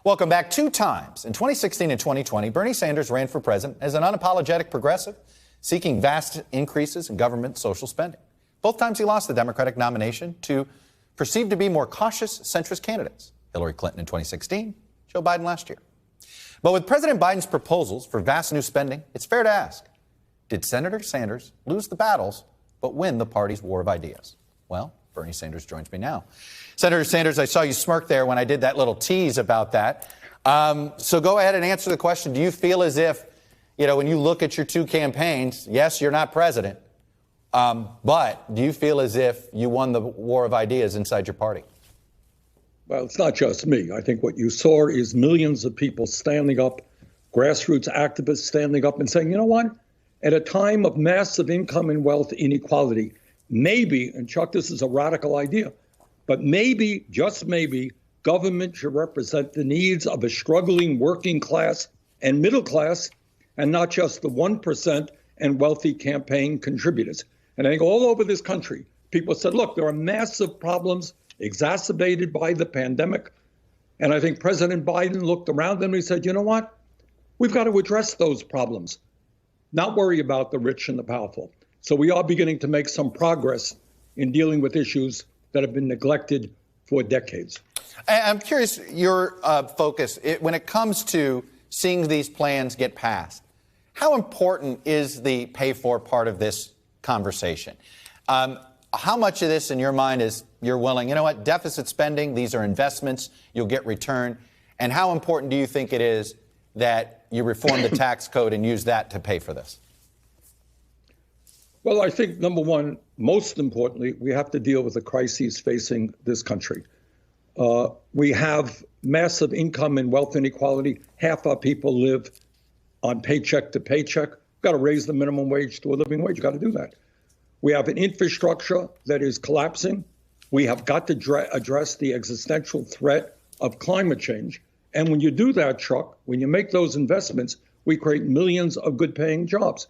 Welcome back. 2 times, in 2016 and 2020, Bernie Sanders ran for president as an unapologetic progressive, seeking vast increases in government social spending. Both times he lost the Democratic nomination to perceived to be more cautious centrist candidates, Hillary Clinton in 2016, Joe Biden last year. But with President Biden's proposals for vast new spending, it's fair to ask, did Senator Sanders lose the battles but win the party's war of ideas? Well, Bernie Sanders joins me now. Senator Sanders, I saw you smirk there when I did that little tease about that. So go ahead and answer the question. Do you feel as if, when you look at your 2 campaigns, yes, you're not president, but do you feel as if you won the war of ideas inside your party? Well, it's not just me. I think what you saw is millions of people standing up, grassroots activists standing up and saying, you know what? At a time of massive income and wealth inequality, maybe, and Chuck, this is a radical idea, but maybe, just maybe, government should represent the needs of a struggling working class and middle class, and not just the 1% and wealthy campaign contributors. And I think all over this country, people said, look, there are massive problems exacerbated by the pandemic. And I think President Biden looked around them and he said, you know what? We've got to address those problems, not worry about the rich and the powerful. So we are beginning to make some progress in dealing with issues that have been neglected for decades. I'm curious, your focus, when it comes to seeing these plans get passed, how important is the pay-for part of this conversation? How much of this, in your mind, is you're willing, deficit spending, these are investments, you'll get return, and how important do you think it is that you reform the tax code and use that to pay for this? Well, I think, number one, most importantly, we have to deal with the crises facing this country. We have massive income and wealth inequality. Half our people live on paycheck to paycheck. We've got to raise the minimum wage to a living wage. You've got to do that. We have an infrastructure that is collapsing. We have got to address the existential threat of climate change. And when you do that, Chuck, when you make those investments, we create millions of good-paying jobs.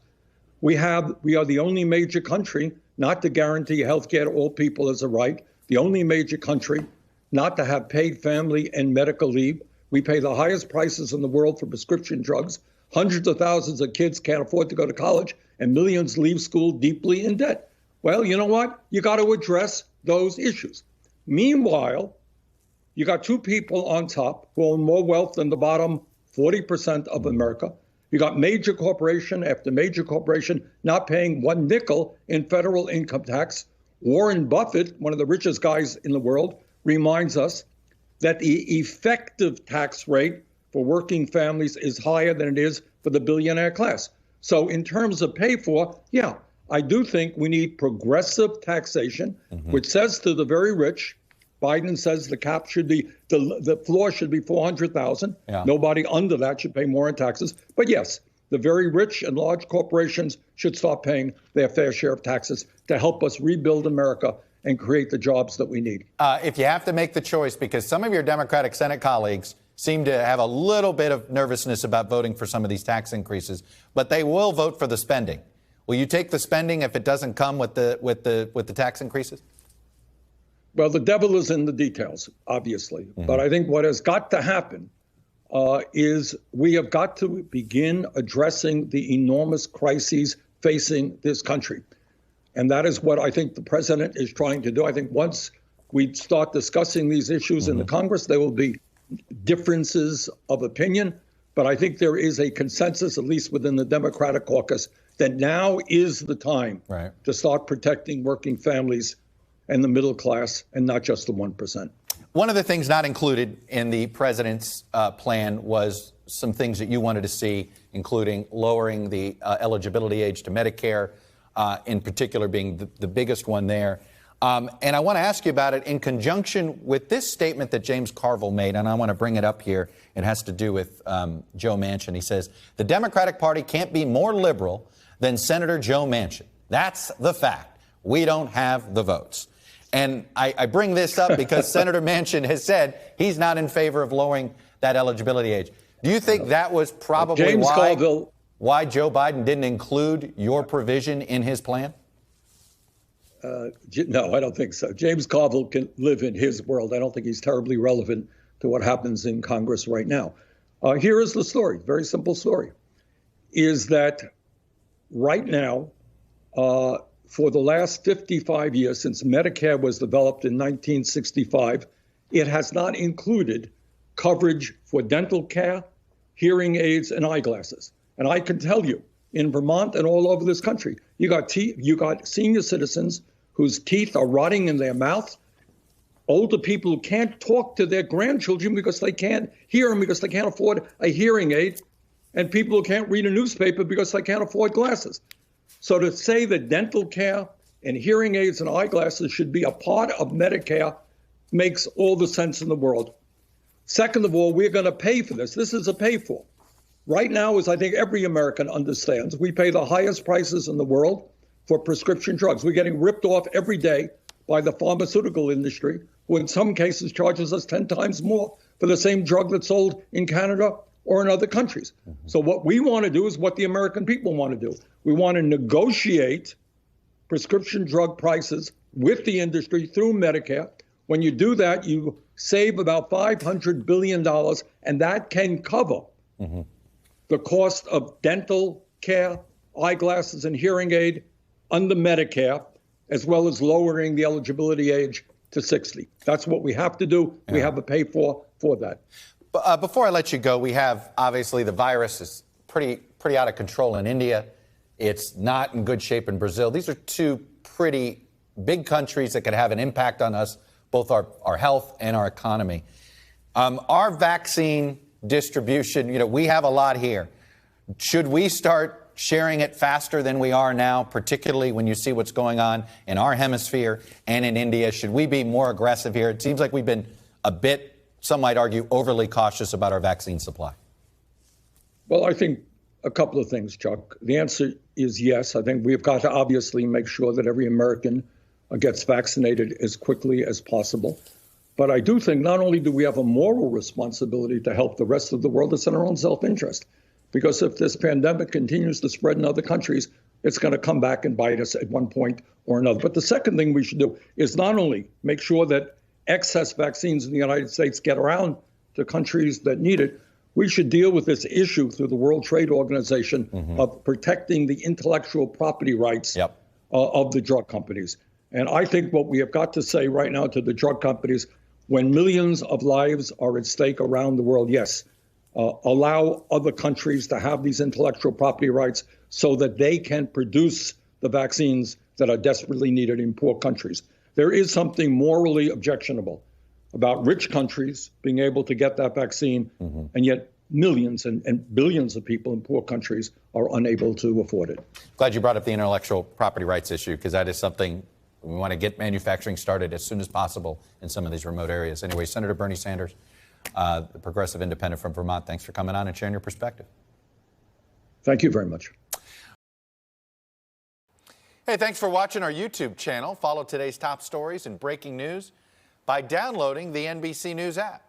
We are the only major country not to guarantee health care to all people as a right, the only major country not to have paid family and medical leave. We pay the highest prices in the world for prescription drugs. Hundreds of thousands of kids can't afford to go to college, and millions leave school deeply in debt. Well, you know what? You got to address those issues. Meanwhile, you got 2 people on top who own more wealth than the bottom 40% of America. You got major corporation after major corporation not paying 1 nickel in federal income tax. Warren Buffett, one of the richest guys in the world, reminds us that the effective tax rate for working families is higher than it is for the billionaire class. So in terms of pay for, yeah, I do think we need progressive taxation, which says to the very rich, Biden says the cap should be, the floor should be $400,000. Yeah. Nobody under that should pay more in taxes. But yes, the very rich and large corporations should start paying their fair share of taxes to help us rebuild America and create the jobs that we need. If you have to make the choice, because some of your Democratic Senate colleagues seem to have a little bit of nervousness about voting for some of these tax increases, but they will vote for the spending. Will you take the spending if it doesn't come with the tax increases? Well, the devil is in the details, obviously. But I think what has got to happen is we have got to begin addressing the enormous crises facing this country. And that is what I think the president is trying to do. I think once we start discussing these issues in the Congress, there will be differences of opinion. But I think there is a consensus, at least within the Democratic caucus, that now is the time to start protecting working families and the middle class, and not just the 1%. One of the things not included in the president's plan was some things that you wanted to see, including lowering the eligibility age to Medicare, in particular being the biggest one there. And I want to ask you about it in conjunction with this statement that James Carville made, and I want to bring it up here. It has to do with Joe Manchin. He says, the Democratic Party can't be more liberal than Senator Joe Manchin. That's the fact. We don't have the votes. And I bring this up because Senator Manchin has said he's not in favor of lowering that eligibility age. Do you think that was probably why Joe Biden didn't include your provision in his plan? No, I don't think so. James Carville can live in his world. I don't think he's terribly relevant to what happens in Congress right now. Here is the story, very simple story, is that right now, for the last 55 years, since Medicare was developed in 1965, it has not included coverage for dental care, hearing aids, and eyeglasses. And I can tell you, in Vermont and all over this country, you got senior citizens whose teeth are rotting in their mouth, older people who can't talk to their grandchildren because they can't hear them because they can't afford a hearing aid, and people who can't read a newspaper because they can't afford glasses. So to say that dental care and hearing aids and eyeglasses should be a part of Medicare makes all the sense in the world. Second of all, we're going to pay for this. This is a pay for. Right now, as I think every American understands, we pay the highest prices in the world for prescription drugs. We're getting ripped off every day by the pharmaceutical industry, who in some cases charges us 10 times more for the same drug that's sold in Canada or in other countries. So what we want to do is what the American people want to do. We want to negotiate prescription drug prices with the industry through Medicare. When you do that, you save about $500 billion, and that can cover the cost of dental care, eyeglasses, and hearing aid under Medicare, as well as lowering the eligibility age to 60. That's what we have to do. Yeah. We have a pay for that. Before I let you go, we have, obviously, the virus is pretty out of control in India. It's not in good shape in Brazil. These are two pretty big countries that could have an impact on us, both our health and our economy. Our vaccine distribution, we have a lot here. Should we start sharing it faster than we are now, particularly when you see what's going on in our hemisphere and in India? Should we be more aggressive here? It seems like we've been a bit, some might argue, overly cautious about our vaccine supply. Well, I think a couple of things, Chuck. The answer is yes. I think we've got to obviously make sure that every American gets vaccinated as quickly as possible. But I do think not only do we have a moral responsibility to help the rest of the world, it's in our own self-interest. Because if this pandemic continues to spread in other countries, it's going to come back and bite us at one point or another. But the second thing we should do is not only make sure that excess vaccines in the United States get around to countries that need it, we should deal with this issue through the World Trade Organization of protecting the intellectual property rights of the drug companies. And I think what we have got to say right now to the drug companies, when millions of lives are at stake around the world, yes, allow other countries to have these intellectual property rights so that they can produce the vaccines that are desperately needed in poor countries. There is something morally objectionable about rich countries being able to get that vaccine, and yet millions and billions of people in poor countries are unable to afford it. Glad you brought up the intellectual property rights issue, because that is something we want to get manufacturing started as soon as possible in some of these remote areas. Anyway, Senator Bernie Sanders, the progressive independent from Vermont, thanks for coming on and sharing your perspective. Thank you very much. Hey, thanks for watching our YouTube channel. Follow today's top stories and breaking news by downloading the NBC News app.